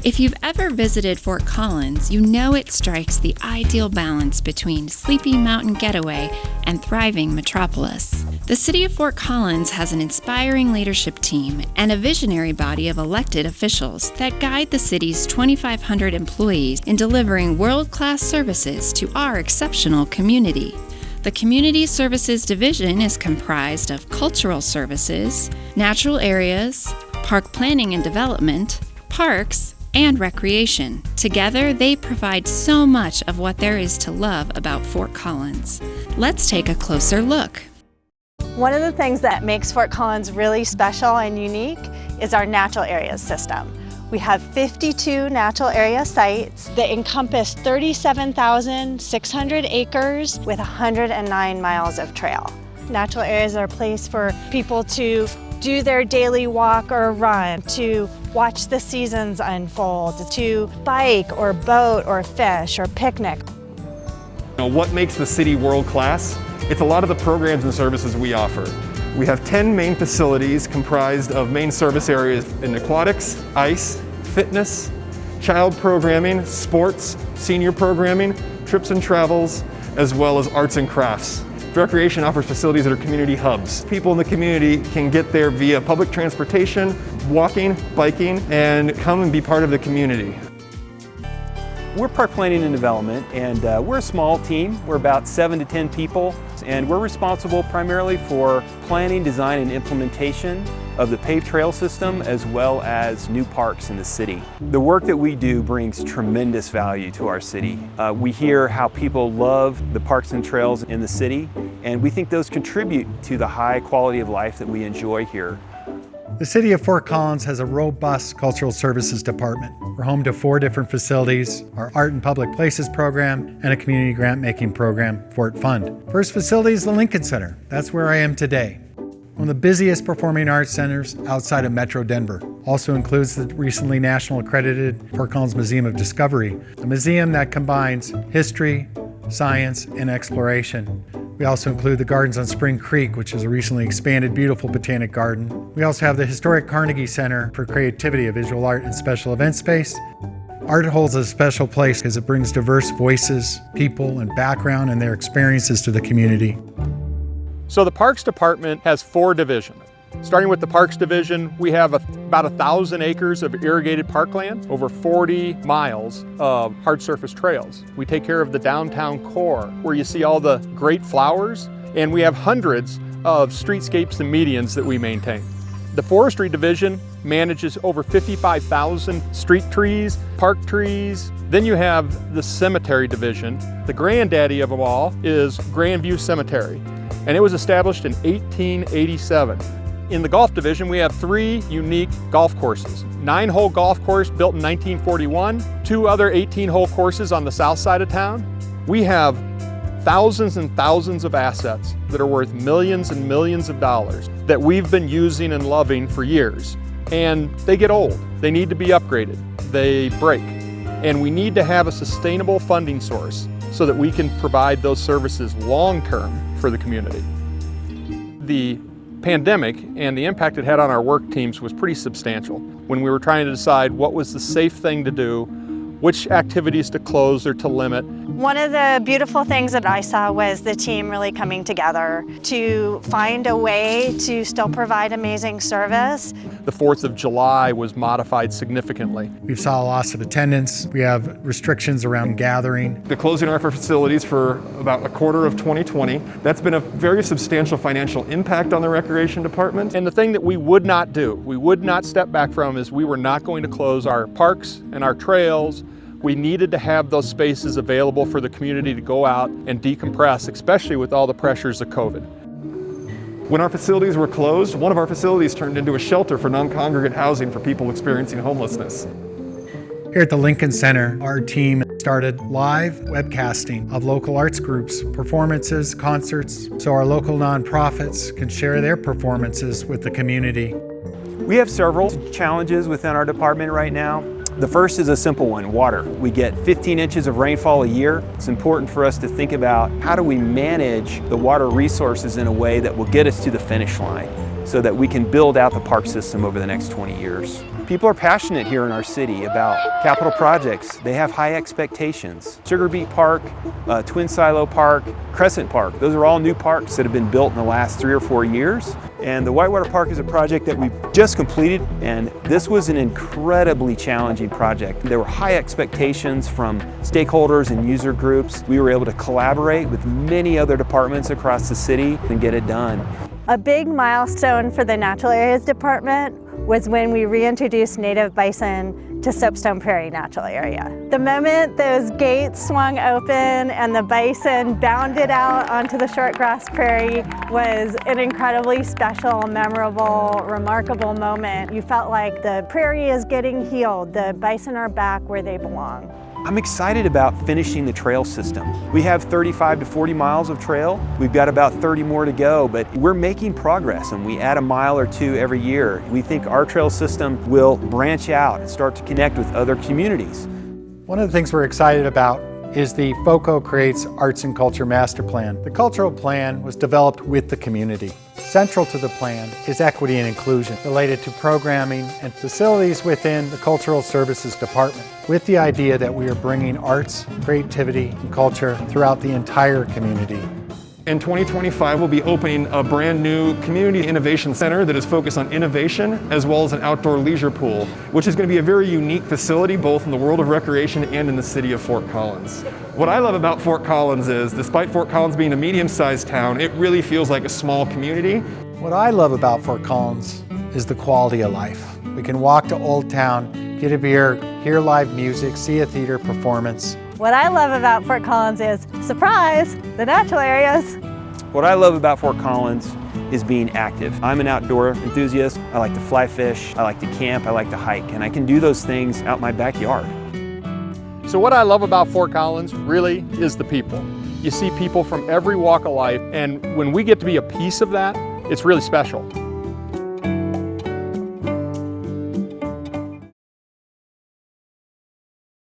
If you've ever visited Fort Collins, you know it strikes the ideal balance between sleepy mountain getaway and thriving metropolis. The city of Fort Collins has an inspiring leadership team and a visionary body of elected officials that guide the city's 2,500 employees in delivering world-class services to our exceptional community. The Community Services Division is comprised of cultural services, natural areas, park planning and development, parks, and recreation. Together, they provide so much of what there is to love about Fort Collins. Let's take a closer look. One of the things that makes Fort Collins really special and unique is our natural areas system. We have 52 natural area sites that encompass 37,600 acres with 109 miles of trail. Natural areas are a place for people to do their daily walk or run, to watch the seasons unfold, to bike or boat or fish or picnic. What makes the city world-class? It's a lot of the programs and services we offer. We have 10 main facilities comprised of main service areas in aquatics, ice, fitness, child programming, sports, senior programming, trips and travels, as well as arts and crafts. Recreation offers facilities that are community hubs. People in the community can get there via public transportation, walking, biking, and come and be part of the community. We're park planning and development, and we're a small team. We're about 7 to 10 people, and we're responsible primarily for planning, design, and implementation of the paved trail system as well as new parks in the city. The work that we do brings tremendous value to our city. We hear how people love the parks and trails in the city, and we think those contribute to the high quality of life that we enjoy here. The City of Fort Collins has a robust cultural services department. We're home to 4 different facilities, our Art and Public Places program, and a community grant-making program, Fort Fund. First facility is the Lincoln Center. That's where I am today. One of the busiest performing arts centers outside of Metro Denver. Also includes the recently national accredited Fort Collins Museum of Discovery, a museum that combines history, science, and exploration. We also include the Gardens on Spring Creek, which is a recently expanded, beautiful botanic garden. We also have the historic Carnegie Center for Creativity, a visual art and special event space. Art holds a special place because it brings diverse voices, people, and background and their experiences to the community. So the Parks Department has 4 divisions. Starting with the Parks Division, we have about 1,000 acres of irrigated parkland, over 40 miles of hard surface trails. We take care of the downtown core, where you see all the great flowers, and we have hundreds of streetscapes and medians that we maintain. The Forestry Division manages over 55,000 street trees, park trees. Then you have the Cemetery Division. The granddaddy of them all is Grandview Cemetery, and it was established in 1887. In the Golf Division, we have 3 unique golf courses. 9-hole golf course built in 1941, 2 other 18-hole courses on the south side of town. We have thousands and thousands of assets that are worth millions and millions of dollars that we've been using and loving for years. And they get old. They need to be upgraded. They break. And we need to have a sustainable funding source so that we can provide those services long-term for the community. The pandemic and the impact it had on our work teams was pretty substantial. When we were trying to decide what was the safe thing to do, which activities to close or to limit. One of the beautiful things that I saw was the team really coming together to find a way to still provide amazing service. The 4th of July was modified significantly. We saw a loss of attendance. We have restrictions around gathering. The closing our facilities for about a quarter of 2020. That's been a very substantial financial impact on the Recreation Department. And the thing that we would not do, we would not step back from, is we were not going to close our parks and our trails. We needed to have those spaces available for the community to go out and decompress, especially with all the pressures of COVID. When our facilities were closed, one of our facilities turned into a shelter for non-congregate housing for people experiencing homelessness. Here at the Lincoln Center, our team started live webcasting of local arts groups, performances, concerts, so our local nonprofits can share their performances with the community. We have several challenges within our department right now. The first is a simple one, water. We get 15 inches of rainfall a year. It's important for us to think about how do we manage the water resources in a way that will get us to the finish line so that we can build out the park system over the next 20 years. People are passionate here in our city about capital projects. They have high expectations. Sugar Beet Park, Twin Silo Park, Crescent Park, those are all new parks that have been built in the last 3 or 4 years. And the Whitewater Park is a project that we've just completed, and this was an incredibly challenging project. There were high expectations from stakeholders and user groups. We were able to collaborate with many other departments across the city and get it done. A big milestone for the Natural Areas Department was when we reintroduced native bison to Soapstone Prairie Natural Area. The moment those gates swung open and the bison bounded out onto the shortgrass prairie was an incredibly special, memorable, remarkable moment. You felt like the prairie is getting healed. The bison are back where they belong. I'm excited about finishing the trail system. We have 35 to 40 miles of trail. We've got about 30 more to go, but we're making progress and we add a mile or two every year. We think our trail system will branch out and start to connect with other communities. One of the things we're excited about is the FOCO Creates Arts and Culture Master Plan. The cultural plan was developed with the community. Central to the plan is equity and inclusion related to programming and facilities within the Cultural Services Department, with the idea that we are bringing arts, creativity, and culture throughout the entire community. In 2025, we'll be opening a brand new community innovation center that is focused on innovation as well as an outdoor leisure pool, which is going to be a very unique facility both in the world of recreation and in the city of Fort Collins. What I love about Fort Collins is, despite Fort Collins being a medium-sized town, it really feels like a small community. What I love about Fort Collins is the quality of life. We can walk to Old Town, get a beer, hear live music, see a theater performance. What I love about Fort Collins is, surprise, the natural areas. What I love about Fort Collins is being active. I'm an outdoor enthusiast. I like to fly fish, I like to camp, I like to hike, and I can do those things out in my backyard. So what I love about Fort Collins really is the people. You see people from every walk of life, and when we get to be a piece of that, it's really special.